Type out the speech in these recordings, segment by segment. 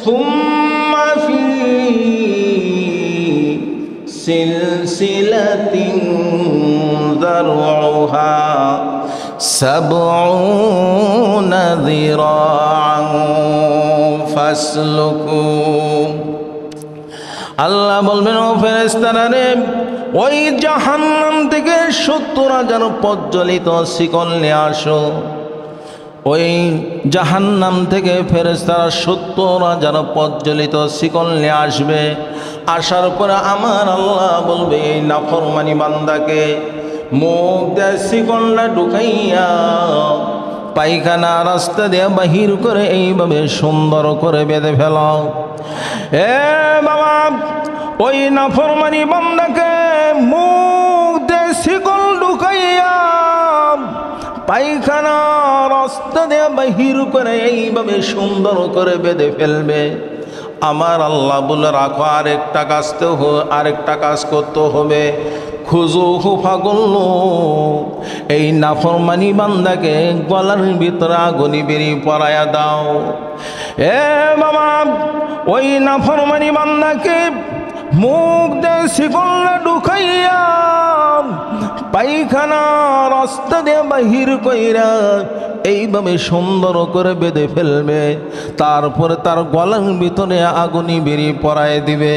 সুম্মা ফি সিলসিলাতিন যারউহা সাবউনা যিরাআন ফাসলুকু। আল্লাহ বলবেন, ও ফেরেশতারা রে, ওই জাহান্নাম থেকে 70,000 প্রজ্বলিত শিকল নিয়ে আসো। ওই জাহান্নাম থেকে ফেরেশতারা 70,000 প্রজ্বলিত শিকল নিয়ে আসবে। আসার পরে আমার আল্লাহ বলবে, এই নাফরমানি বান্দাকে মুখ দিয়ে শিকলটা ঢুকাইয়া পায়খানা রাস্তা দিয়ে বাহির করে এইভাবে সুন্দর করে বেঁধে ফেলাও। এ বাবা, ওই নাফরমানি বান্দাকে মুখ দিয়ে শিকল ঢুকাইয়া পায়খানা রাস্তা দিয়ে বাহির করে এইভাবে সুন্দর করে বেঁধে ফেলবে। আমার আল্লাহ বলে, রাখো, আরেকটা কাজ করতে হবে। খুজুহু ফাগুল্লু, এই নাফরমানি বান্দাকে গলার ভিতরে আগুনি বেরি পরায়া দাও। এ বাবা, ওই নাফরমানি বান্দাকে মুখ দিয়ে শিকলটা ঢুকাইয়া পায়খানা রাস্তা দিয়ে বাহির কইরা এইভাবে সুন্দর করে বেঁধে ফেলবে। তারপরে তার গলার ভিতরে আগুনি বেরি পরায় দিবে।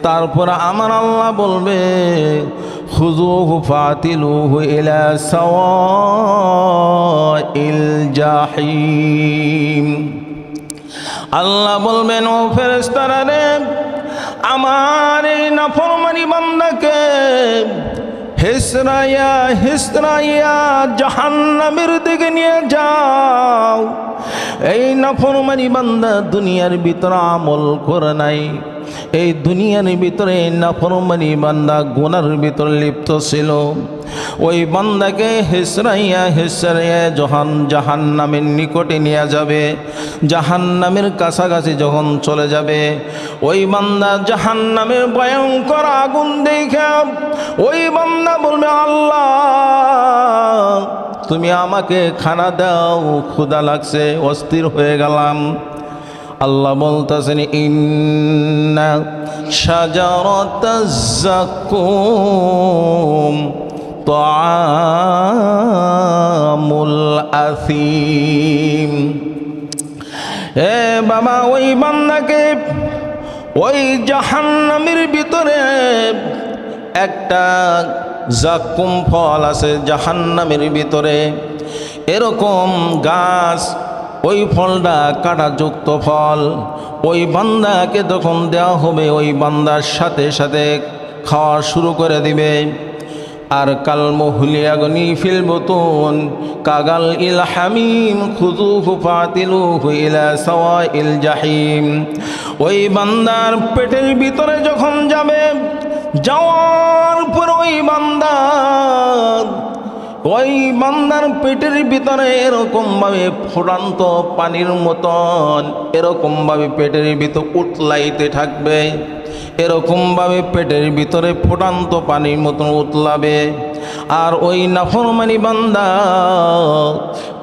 তারপরে আমার আল্লাহ বলবে, খুযুহু ফাতিলুহু ইলা সাওয়াইল জাহিম। আল্লাহ বলবেন, ও ফেরেশতারা রে, আমার এই নাফরমানি বান্দাকে হিসরাইয়া হিসরাইয়া জাহান্নামের দিকে নিয়ে যাও। এই নাফরমানি বান্দা দুনিয়ার ভিতরে আমল করে নাই, এই দুনিয়ার ভিতরে নাফরমানি বান্দা গুনার ভিতরে লিপ্ত ছিল। ওই বান্দাকে হিসরাইয়া হিসরাইয়া জাহান্নামের নিকটে নিয়ে যাবে। জাহান্নামের কাছাকাছি যখন চলে যাবে, ওই বান্দা জাহান্নামের ভয়ঙ্কর আগুন দেখে ওই বান্দা বলবে, আল্লাহ তুমি আমাকে খানা দাও, ক্ষুধা লাগছে, অস্থির হয়ে গেলাম। আল্লাহ বলতেছেন, ইন্না শাজারাতাজ যাকুম তাআমুল আসিম। এ বাবা, ওই বান্দাকে ওই জাহান্নামের ভিতরে একটা যাকুম ফল আছে, জাহান্নামের ভিতরে এরকম গাছ, ওই ফলটা কাঁটাযুক্ত ফল। ওই বান্দাকে যখন দেওয়া হবে, ওই বান্দার সাথে সাথে খাওয়া শুরু করে দিবে। আর কালমুহলি আগুনি ফিল বুতুন কাগাল ইল হামিম খুযুহু ফাতিলুহু ইলা সাওয়াইল জাহিম। ওই বান্দার পেটের ভিতরে যখন যাবে, যাওয়ার পর ওই বান্দার পেটের ভিতরে এরকমভাবে ফুটান্ত পানির মতন এরকমভাবে পেটের ভিতর উতলাইতে থাকবে, এরকমভাবে পেটের ভিতরে ফুটান্ত পানির মতন উতলাবে। আর ওই নাফরমানি বান্দা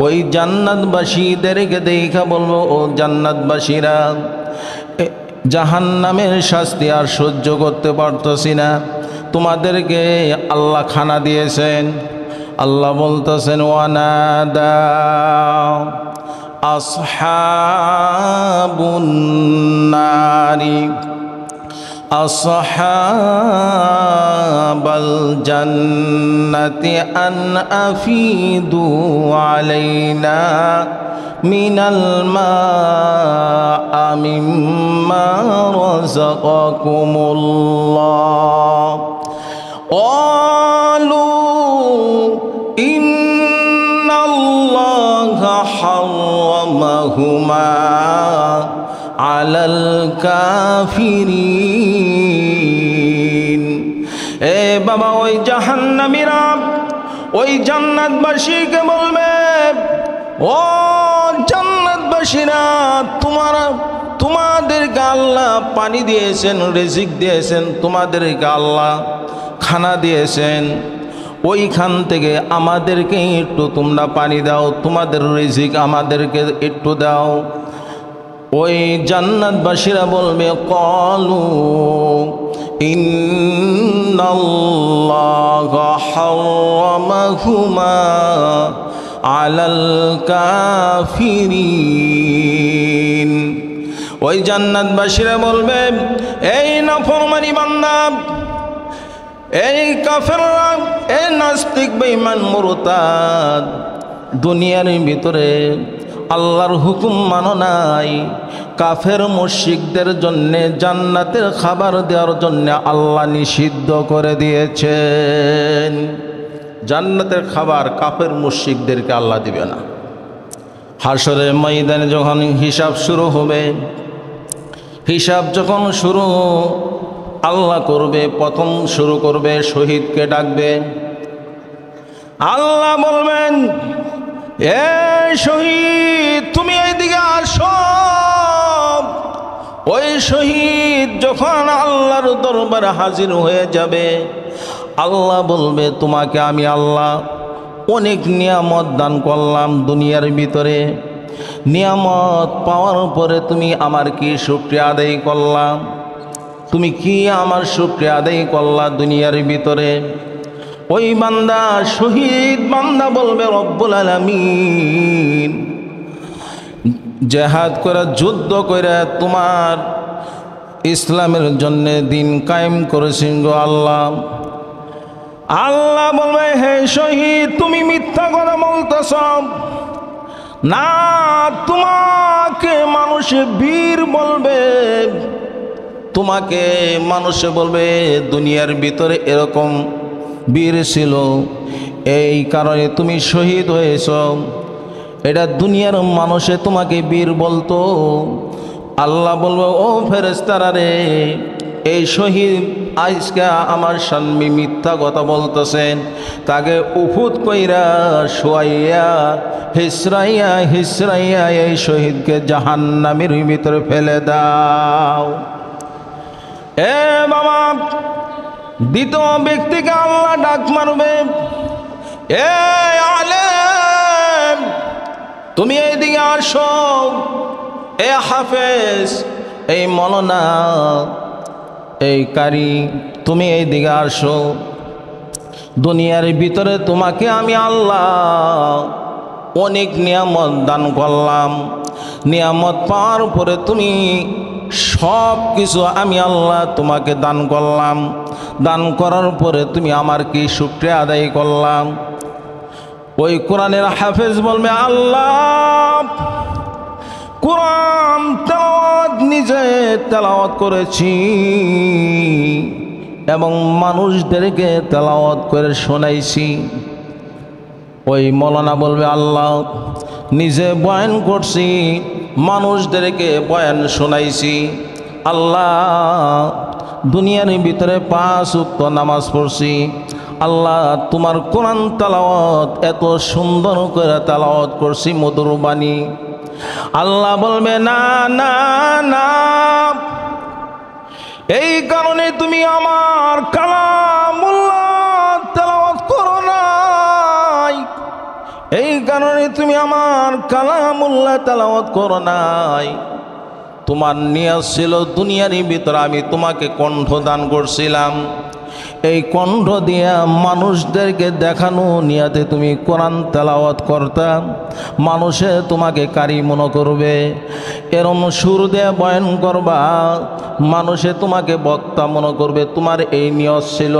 ওই জান্নাতবাসীদেরকে দেখা বলবো, ও জান্নাতবাসীরা, জাহান্নামের শাস্তি আর সহ্য করতে পারতেছি না, তোমাদেরকে আল্লাহ খানা দিয়েছেন। আল্লাহ বলতেছেন, ওয়ানাদা আসহাবুন নারি আসহাবাল জান্নাতি আন আফিদু আলাইনা মিনাল মা'i মিম্মা রাযাকাকুমুল্লাহ। ক্বালু ইন্নাল্লাহা হারামাহুমা আলাল কাফিরিন। এ বাবা, ওই জাহান্নামীরা ওই জান্নাতবাসীকে বলবে, ও জান্নাতবাসীরা, তোমাদেরকে আল্লাহ পানি দিয়েছেন, রিজিক দিয়েছেন, তোমাদেরকে আল্লাহ খানা দিয়েছেন, ওইখান থেকে আমাদেরকে একটু তোমরা পানি দাও, তোমাদের রিজিক আমাদেরকে একটু দাও। ওই জান্নাতবাসীরা বলবে ক্বালু ইন্নাল্লাহা হারামাহুমা আলাল কাফিরিন। ওই জান্নাতবাসীরা বলবে, এই নাফরমানি বান্দা, এই কাফেররা, এই নাস্তিক বেঈমান মুরতাদ, দুনিয়ার ভিতরে আল্লাহর হুকুম মানো নাই, কাফের মুশরিকদের জন্যে জান্নাতের খাবার দেওয়ার জন্য আল্লাহ নিষিদ্ধ করে দিয়েছেন। জান্নাতের খাবার কাফের মুশরিকদেরকে আল্লাহ দিবে না। হাসরের ময়দানে যখন হিসাব শুরু হবে, হিসাব যখন শুরু আল্লাহ করবে, প্রথম শুরু করবে শহীদকে ডাকবে। আল্লাহ বলবেন, এ শহীদ তুমি এইদিকে আসো। ওই শহীদ যখন আল্লাহর দরবারে হাজির হয়ে যাবে, আল্লাহ বলবে, তোমাকে আমি আল্লাহ অনেক নিয়ামত দান করলাম দুনিয়ার ভিতরে। নিয়ামত পাওয়ার পরে তুমি আমার কি শুকরিয়া আদায় করলাম? তুমি কি আমার শুকরিয়া আদায় করলা দুনিয়ার ভিতরে? ওই বান্দা, শহীদ বান্দা বলবে, রব্বুল আলামিন জিহাদ করে, যুদ্ধ করে তোমার ইসলামের জন্য দিন কায়েম করেছেন গো আল্লাহ। আল্লাহ বলবে, হে শহীদ তুমি মিথ্যা কথা বলতেছ না, তোমাকে মানুষে বীর বলবে, তোমাকে মানুষে বলবে দুনিয়ার ভিতরে এরকম বীর ছিল, এই কারণে তুমি শহীদ হয়েছ। এটা দুনিয়ার মানুষে তোমাকে বীর বলতো। আল্লাহ বলবো, ও ফেরেশতারা রে, এই শহীদ আজকে আমার সামনে মিথ্যা কথা বলতেছেন, তাকে উফুত কইরা শোয়াইয়া হিসরাইয়া হিসরাইয়া এই শহীদকে জাহান্নামের ভিতরে ফেলে দাও। এ বাবা, দ্বিতীয় ব্যক্তিকে আল্লাহ ডাক মারবে, এ আলেম তুমি এইদিকে আসো। এ হাফেজ, এই মৌলানা, এই কারি, তুমি এইদিকে আসো। দুনিয়ার ভিতরে তোমাকে আমি আল্লাহ অনেক নিয়ামত দান করলাম। নিয়ামত পাওয়ার পরে তুমি সব কিছু আমি আল্লাহ তোমাকে দান করলাম। দান করার পরে তুমি আমার কি শুকরিয়া আদায় করলাম? ওই কোরআনের হাফেজ বলবে, আল্লাহ কোরআন তেলাওয়াত নিজে তেলাওয়াত করেছি এবং মানুষদেরকে তেলাওয়াত করে শোনাইছি। ওই মৌলানা বলবে, আল্লাহ নিজে বয়ান করছি, মানুষদেরকে বয়ান শোনাইছি। আল্লাহ দুনিয়ার ভিতরে 5 ওয়াক্ত নামাজ পড়ছি। আল্লাহ তোমার কোরআন তেলাওয়াত এত সুন্দর করে তেলাওয়াত করছি, মধুর বাণী। আল্লাহ বলবে, না না না, এই কারণে তুমি আমার কালামুল্লাহ তেলাওয়াত করো নাই, এই কারণে তুমি আমার কালামুল্লাহ তেলাওয়াত করো নাই। তোমার নিয়াত ছিল দুনিয়ার ভিতরে আমি তোমাকে কণ্ঠ দান করছিলাম, এই কণ্ঠ দিয়া মানুষদেরকে দেখানো নিয়াতে তুমি কোরআন তেলাওয়াত করতাম, মানুষে তোমাকে কারি মনে করবে, এরম সুর দিয়ে বয়ান করবা, মানুষে তোমাকে বক্তা মনে করবে, তোমার এই নিয়ত ছিল।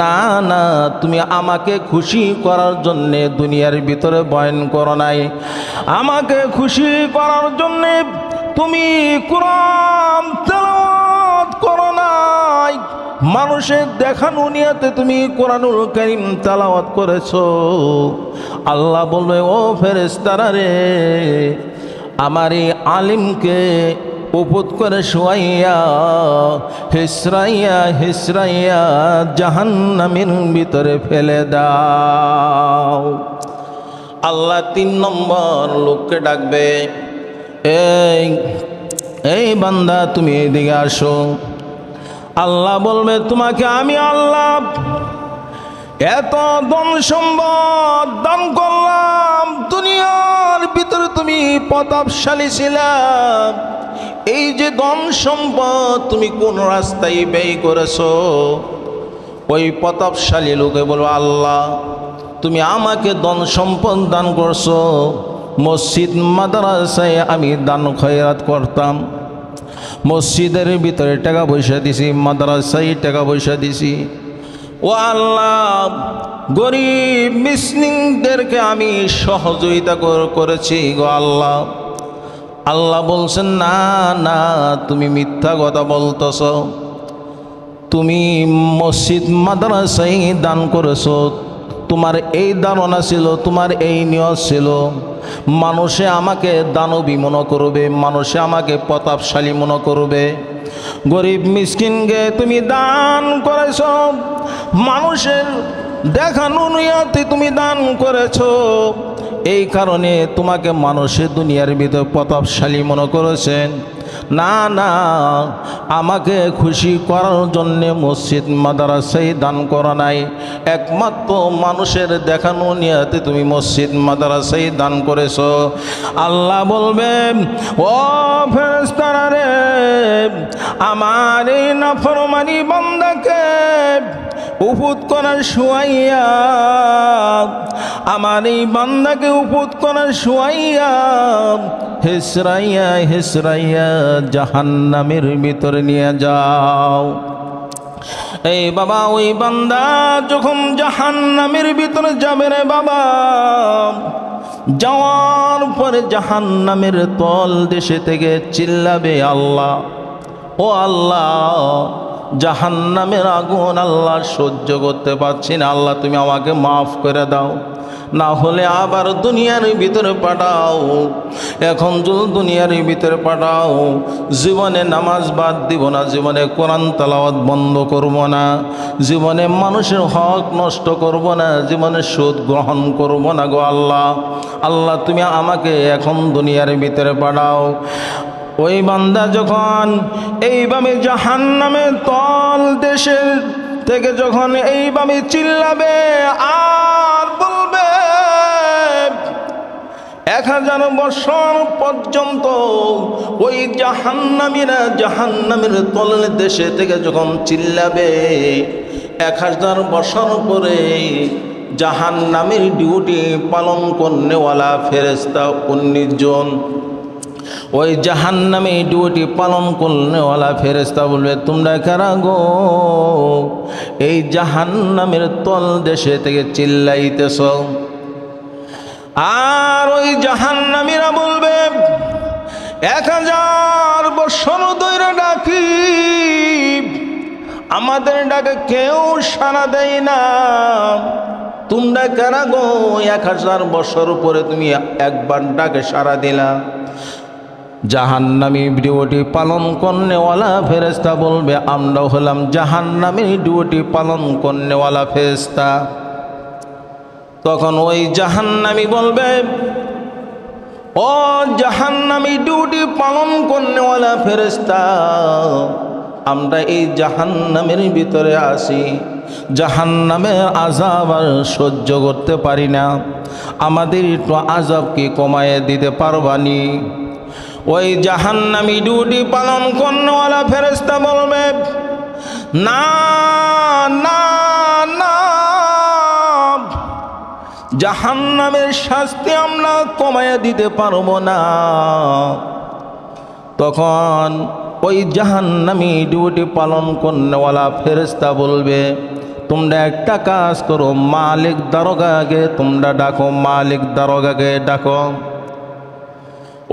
না না, তুমি আমাকে খুশি করার জন্যে দুনিয়ার ভিতরে বয়ান করো নাই, আমাকে খুশি করার জন্যে তুমি কোরআন তেলাওয়াত করো নাই, মানুষের দেখানো নিয়াতে তুমি কোরআনুল কারীম তেলাওয়াত করেছো। আল্লাহ বলবে, ও ফেরেশতারা রে, আমার এই আলিমকে উপুত করে শোয়াইয়া হিসরাইয়া হিসরাইয়া জাহান্নামের ভিতরে ফেলে দাও। আল্লাহ 3 নম্বর লোককে ডাকবে, এই বান্দা তুমি এদিকে আসো। আল্লাহ বলবে, তোমাকে আমি আল্লাহ এত ধন সম্পদ দান করলাম, দুনিয়ার ভিতরে তুমি প্রতাপশালী ছিলা, এই যে ধন সম্পদ তুমি কোন রাস্তায় ব্যয় করেছো? ওই প্রতাপশালী লোকে বলবো, আল্লাহ তুমি আমাকে ধন সম্পদ দান করছো, মসজিদ মাদ্রাসায় আমি দান খয়রাত করতাম, মসজিদের ভিতরে টাকা পয়সা দিছি, মাদ্রাসায় টাকা পয়সা দিছি। ও আল্লাহ, গরিব মিসকিনদেরকে আমি সহযোগিতা করেছি গো আল্লাহ। আল্লাহ বলছেন, না না, তুমি মিথ্যা কথা বলতেছ। তুমি মসজিদ মাদ্রাসায় দান করেছো, তোমার এই ধারণা ছিল, তোমার এই নিয়ত ছিল মানুষে আমাকে দানবী মনে করবে, মানুষে আমাকে প্রতাপশালী মনে করবে। গরিব মিসকিনকে তুমি দান করেছ, মানুষের দেখানো নিয়তে তুমি দান করেছ, এই কারণে তোমাকে মানুষের দুনিয়ার ভিতর প্রতাপশালী মনে করেছেন। না না, আমাকে খুশি করার জন্যে মসজিদ মাদ্রাসায় দান করা নাই, একমাত্র মানুষের দেখানো নিয়তে তুমি মসজিদ মাদ্রাসায় দান করেছ। আল্লাহ বলবেন, ও ফেরেশতারা রে, আমার এই নাফরমানি বান্দাকে উপুত করার শুয়াইয়া, আমার এই বান্দাকে উপুত করার শুয়াইয়া হেসরাইয়া হেসরাইয়া জাহান্নামের ভিতরে নিয়ে যাও। এই বাবা, ওই বান্দা যখন জাহান্নামের ভিতরে যাবে রে বাবা, যাওয়ার পরে জাহান্নামের তল দেশে থেকে চিল্লাবে, আল্লাহ ও আল্লাহ, জাহান্নামের আগুন আল্লাহ সহ্য করতে পারছি না, আল্লাহ তুমি আমাকে মাফ করে দাও, না হলে আবার দুনিয়ার ভিতরে পাঠাও। এখন যদি দুনিয়ার ভিতরে পাঠাও, জীবনে নামাজ বাদ দিব না, জীবনে কোরআন তেলাওয়াত বন্ধ করব না, জীবনে মানুষের হক নষ্ট করব না, জীবনে সুদ গ্রহণ করব না গো আল্লাহ। আল্লাহ তুমি আমাকে এখন দুনিয়ার ভিতরে পাঠাও। ওই বান্দা যখন এইভাবে জাহান্নামের তল দেশের থেকে যখন এইভাবে চিল্লাবে আর বলবে, 1000 বছর পর্যন্ত ওই জাহান্নামীরা জাহান্নামের তলের দেশে থেকে যখন চিল্লাবে, 1000 বছর পরে জাহান্নামের ডিউটি পালন করনেওয়ালা ফেরেশতা 19 জন, ওই জাহান্নামে ডিউটি পালন করনেওয়ালা ফেরেশতা বলবে, তোমরা কারা গো এই জাহান্নামের তল দেশে থেকে চিল্লাইতেছ? আর ওই জাহান্নামীরা বলবে, 1000 বছর ধরে ডাকি, আমাদের ডাকে কেউ সাড়া দেয় না, তোমরা কারা গো 1000 বছর পরে তুমি একবার ডাকে সাড়া দিলা? জাহান্নামী ডিউটি পালন করনেওয়ালা ফেরেশতা বলবে, আমরা হলাম জাহান্নামী ডিউটি পালন করনেওয়ালা ফেরেশতা। তখন ওই জাহান্নামী বলবে, ও জাহান্নামী ডিউটি পালন করনেওয়ালা ফেরেশতা, আমরা এই জাহান্নামের ভিতরে আসি, জাহান্নামের আযাব আর সহ্য করতে পারি না, আমাদের একটু আযাব কি কমায়ে দিতে পারবানি? ওই জাহান্নামী ডিউটি পালন করনেওয়ালা ফেরেশতা বলবে, না না না, জাহান্নামের শাস্তি আমরা কমাইয়া দিতে পারবো না। তখন ওই জাহান্নামী ডিউটি পালন করনেওয়ালা ফেরেশতা বলবে, তোমরা একটা কাজ করো, মালিক দারোগাকে তোমরা ডাকো, মালিক দারোগাকে ডাকো।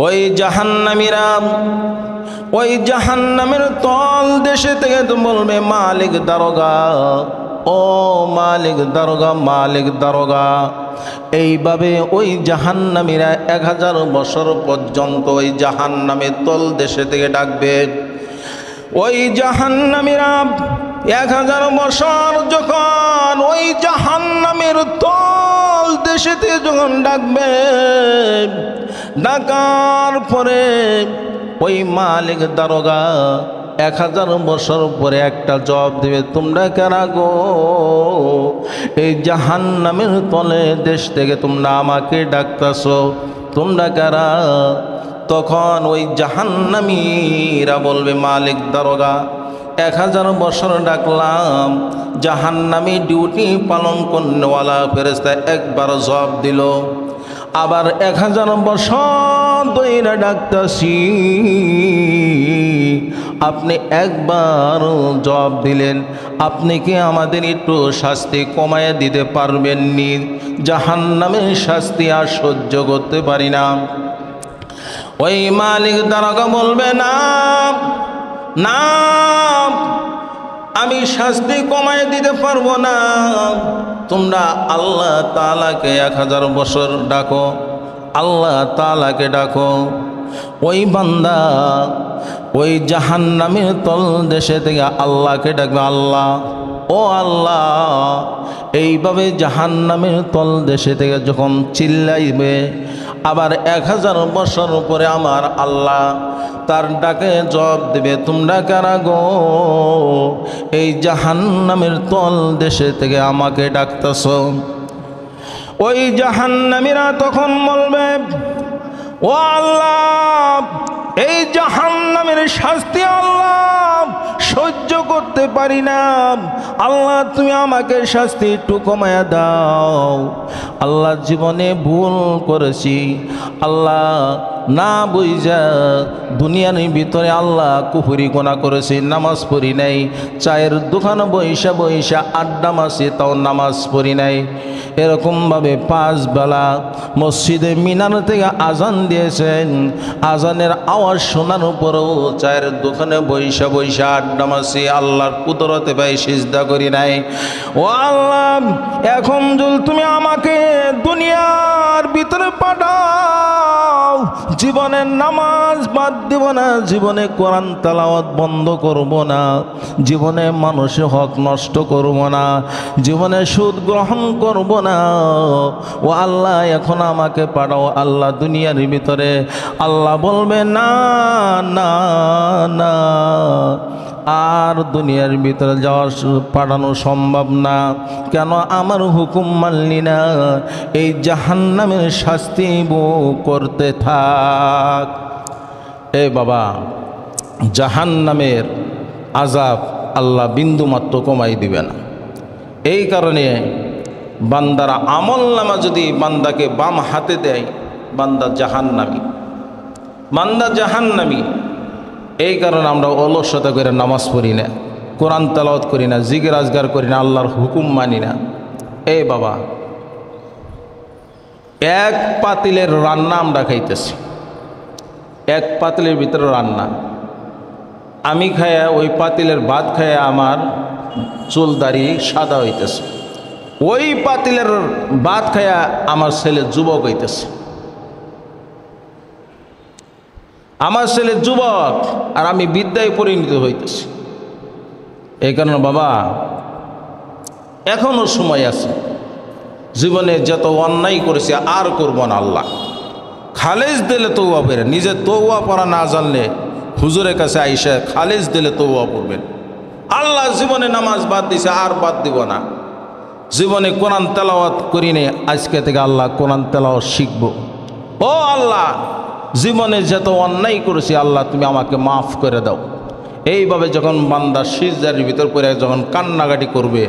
ওই জাহান্নামীরা ওই জাহান্নামের তল দেশে থেকে তো বলবে, মালিক দারোগা, ও মালিক দারোগা, মালিক দারোগা। এইভাবে ওই জাহান্নামীরা 1000 বছর পর্যন্ত ওই জাহান্নামের তল দেশে থেকে ডাকবে। ওই জাহান্নামীরা 1000 বছর যখন ওই জাহান্নামের তল দেশে থেকে যখন ডাকবে, ডাকার পরে ওই মালিক দারোগা 1000 বছর পরে একটা জবাব দেবে, তোমরা কারা গো এই জাহান্নামের তলে দেশ থেকে তোমরা আমাকে ডাকতেছো? তোমরা কারা? তখন ওই জাহান্নামীরা বলবে, মালিক দারোগা 1000 বছর ডাকলাম, জাহান্নামী ডিউটি পালন করনেওয়ালা ফেরেশতা একবার জবাব দিল, আবার 1000 বছর ধরে ডাকতাছি, আপনি একবার জবাব দিলেন, আপনি কি আমাদের একটু শাস্তি কমায় দিতে পারবেননি? জাহান্নামের শাস্তি আর সহ্য করতে পারি না। ওই মালিক দারোগা বলবে, না না, আমি শাস্তি কমায় দিতে পারবো না, তোমরা আল্লাহ তাআলাকে 1000 বছর ডাকো, আল্লাহ তাআলাকে ডাকো। ওই বান্দা ওই জাহান্নামের তল দেশে থেকে আল্লাহকে ডাকবে, আল্লাহ, ও আল্লাহ। এইভাবে জাহান্নামের তল দেশে থেকে যখন চিল্লাইবে, আবার 1000 বছর পরে আমার আল্লাহ তার ডাকে জবাব দেবে, তোমরা কারা গো? এই জাহান্নামের তল দেশে থেকে আমাকে ডাকতেছ। ওই জাহান্নামীরা তখন বলবে, ও আল্লাহ, এই জাহান্নামের শাস্তি আল্লাহ সহ্য করতে পারি না, আল্লাহ তুমি আমাকে শাস্তি একটু কমায়া দাও। আল্লাহ জীবনে ভুল করেছি, আল্লাহ না বুঝা দুনিয়ার ভিতরে আল্লাহ কুফরি গোনা করেছি, নামাজ পড়ি নাই, চায়ের দোকানে বইসা বইসা আড্ডা মারছি, তাও নামাজ পড়ি নাই। এরকমভাবে 5 বেলা মসজিদে মিনার থেকে আজান দিয়েছেন, আজানের আওয়াজ শোনার পরেও চায়ের দোকানে বইসা বইসা আড্ডা মারছি, আল্লাহর কুদরতে ভাই সিজদা করি নাই। ও আল্লাহ, এখন যদি তুমি আমাকে দুনিয়ার ভিতরে পাঠাও, জীবনের নামাজ বাদ দেব না, জীবনে কোরআন তেলাওয়াত বন্ধ করব না, জীবনে মানুষের হক নষ্ট করব না, জীবনে সুদ গ্রহণ করব না। ও আল্লাহ, এখন আমাকে পাঠাও আল্লাহ দুনিয়ার ভিতরে। আল্লাহ বলবে, না না না, আর দুনিয়ার ভিতরে যাওয়া পাঠানো সম্ভব না। কেন? আমার হুকুম মানলি না, এই জাহান্নামের শাস্তি ভোগ করতে থাক। এ বাবা, জাহান্নামের আযাব আল্লাহ বিন্দুমাত্র কমাই দিবে না। এই কারণে বান্দারা আমলনামা যদি বান্দাকে বাম হাতে দেয়, বান্দা জাহান্নামী, বান্দা জাহান্নামী। এই কারণে আমরা অলসতা করে নামাজ পড়ি না, কোরআন তেলাওয়াত করি না, জিকির আজগার করি না, আল্লাহর হুকুম মানি না। এই বাবা, এক পাতিলের রান্না আমরা খাইতেছি, এক পাতিলের ভিতরে রান্না, আমি খায়া ওই পাতিলের ভাত খায়া আমার চুল দাড়ি সাদা হইতেছে, ওই পাতিলের ভাত খায়া আমার ছেলে যুবক হইতেছে, আমার ছেলে যুবক আর আমি বিদ্যায় পরিণত হইতেছি। এই কারণে বাবা, এখনো সময় আছে, জীবনে যত অন্যায় করেছে আর করব না। আল্লাহ খালেজ দিলে তওবা পড়ে, নিজে তওবা পড়া না জানলে হুজুরের কাছে আইসা খালেজ দিলে তওবা পড়বেন। আল্লাহ জীবনে নামাজ বাদ দিছে, আর বাদ দিব না। জীবনে কোরআন তেলাওয়াত করি নে, আজকে থেকে আল্লাহ কোরআন তেলাওয়াত শিখব। ও আল্লাহ, জীবনে যত অন্যায় করেছি আল্লাহ তুমি আমাকে মাফ করে দাও। এইভাবে যখন বান্দা সিজদার ভিতর পড়ে যখন কান্নাকাটি করবে,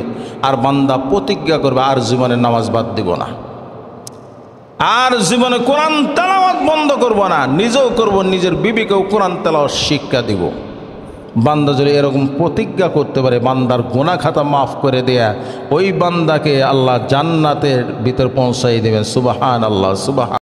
আর বান্দা প্রতিজ্ঞা করবে আর জীবনে নামাজ বাদ দিব না, আর জীবনে কোরআন তেলাওয়াত বন্ধ করব না, নিজেও করব, নিজের বিবিকেও কোরআন তেলাওয়াত শিক্ষা দিব। বান্দা যদি এরকম প্রতিজ্ঞা করতে পারে, বান্দার গুনাহ খাতা মাফ করে দেয়া, ওই বান্দাকে আল্লাহ জান্নাতের ভিতর পৌঁছাই দেবেন। সুবহানাল্লাহ, সুবহান।